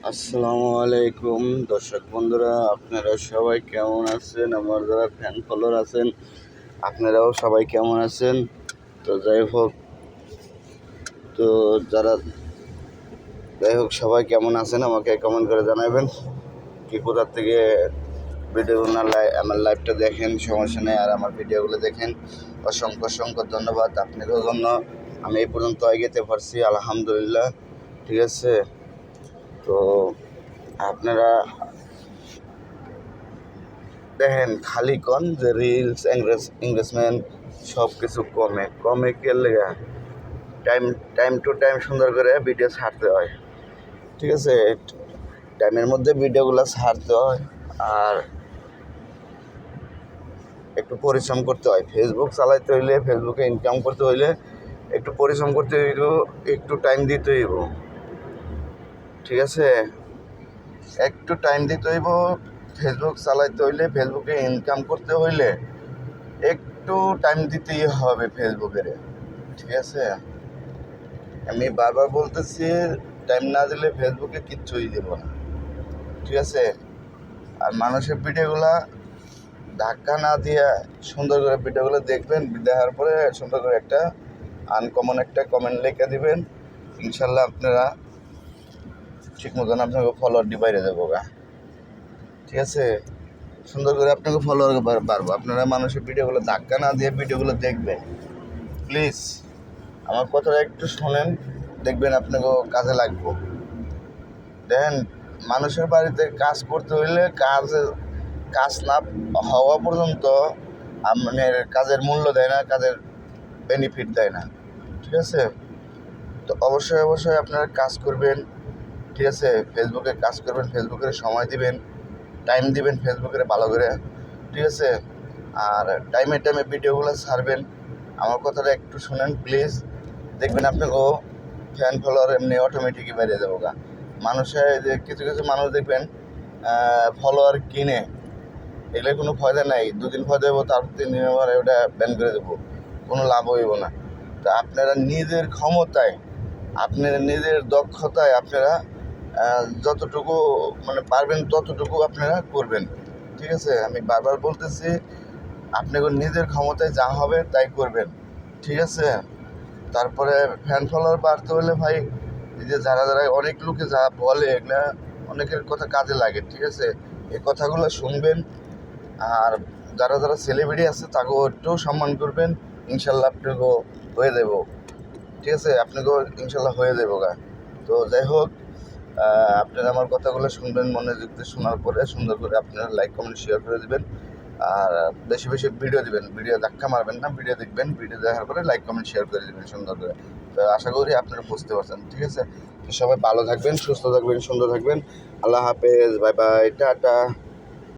আসসালামু আলাইকুম দর্শক বন্ধুরা, আপনারা সবাই কেমন আছেন? আমার যারা ফ্যান ফলোয়ার আছেন আপনারাও সবাই কেমন আছেন? তো তো যারা যাই হোক সবাই কেমন আছেন আমাকে কমেন্ট করে জানাবেন। কি কোথার থেকে ভিডিওগুলো আমার লাইভটা দেখেন সমস্যা নেই, আর আমার ভিডিওগুলো দেখেন। অসংখ্য অসংখ্য ধন্যবাদ আপনাদের জন্য। আমি এই পর্যন্ত এগিয়ে পারছি আলহামদুলিল্লাহ। ঠিক আছে, তো আপনারা দেখেন খালি কন যে রিলস এঙ্গেজমেন্ট সব কিছু কমে কমে কে লেগে টাইম টাইম টু টাইম সুন্দর করে ভিডিও ছাড়তে হয়। ঠিক আছে, টাইমের মধ্যে ভিডিওগুলো ছাড়তে হয়, আর একটু পরিশ্রম করতে হয়। ফেসবুক চালাইতে হইলে, ফেসবুকে ইনকাম করতে হইলে একটু পরিশ্রম করতে হইব, একটু টাইম দিতে হইব। ঠিক আছে, একটু টাইম দিতে হইব। ফেসবুক চালাইতে হইলে, ফেসবুকে ইনকাম করতে হইলে একটু টাইম দিতেই হবে ফেসবুকের। ঠিক আছে, আমি বারবার বলতেছি, টাইম না দিলে ফেসবুকে কিচ্ছুই দেব না। ঠিক আছে, আর মানুষের ভিডিওগুলা ধাক্কা না দিয়ে সুন্দর করে ভিডিওগুলো দেখবেন, দেখার পরে সুন্দর করে একটা আনকমন একটা কমেন্ট লিখে দিবেন। ইনশাল্লাহ আপনারা ঠিক মতন আপনাকে ফলোয়ার বাইরে দেবো গা। ঠিক আছে, সুন্দর করে আপনাকে ফলোয়ার বাড়বো। আপনারা মানুষের ভিডিওগুলো ধাক্কা না দিয়ে ভিডিওগুলো দেখবেন প্লিজ। আমার কথাটা একটু শোনেন, দেখবেন আপনাকে কাজে লাগবো। দেখেন, মানুষের বাড়িতে কাজ করতে হইলে কাজ না হওয়া পর্যন্ত আপনার কাজের মূল্য দেয় না, কাজের বেনিফিট দেয় না। ঠিক আছে, তো অবশ্যই অবশ্যই আপনারা কাজ করবেন। ঠিক আছে, ফেসবুকে কাজ করবেন, ফেসবুকে সময় দিবেন, টাইম দিবেন ফেসবুকে ভালো করে। ঠিক আছে, আর টাইমে টাইমে ভিডিওগুলো ছাড়বেন। আমার কথাটা একটু শুনেন প্লিজ, দেখবেন আপনাকেও ফ্যান ফলোয়ার এমনি অটোমেটিকই বেরিয়ে যাবো গা। মানুষের যে কিছু কিছু মানুষ দেখবেন ফলোয়ার কিনে, এগুলো কোনো ফায়দা নাই। দুদিন ফায়দা হবো, তারপর 3 দিন আবার ওটা ব্যান করে দেবো, কোনো লাভ হইব না। তো আপনারা নিজের ক্ষমতায়, আপনার নিজের দক্ষতায় আপনারা যতটুকু মানে পারবেন ততটুকু আপনারা করবেন। ঠিক আছে, আমি বারবার বলতেছি, আপনাকে নিজের ক্ষমতায় যা হবে তাই করবেন। ঠিক আছে, তারপরে ফ্যান ফলোয়ার বাড়তে হলে ভাই, এই যে যারা যারা অনেক লোকে যা বলে এগুলা অনেকের কথা কাজে লাগে। ঠিক আছে, এই কথাগুলো শুনবেন, আর যারা যারা সেলিব্রিটি আছে তাকেও একটু সম্মান করবেন। ইনশাল্লাহ আপনাকেও হয়ে দেবো। ঠিক আছে, আপনাকেও ইনশাল্লাহ হয়ে দেবো গা। তো যাই হোক, আপনারা আমার কথাগুলো শুনবেন, মনোযোগ দিয়ে শোনার পরে সুন্দর করে আপনারা লাইক কমেন্ট শেয়ার করে দেবেন, আর বেশি বেশি ভিডিও দিবেন। ভিডিও ধাক্কা মারবেন না, ভিডিও দেখবেন, ভিডিও দেখার পরে লাইক কমেন্ট শেয়ার করে দেবেন সুন্দর করে। তো আশা করি আপনারা বুঝতে পারছেন। ঠিক আছে, তো সবাই ভালো থাকবেন, সুস্থ থাকবেন, সুন্দর থাকবেন। আল্লাহ হাফেজ, বাই বাই, টাটা।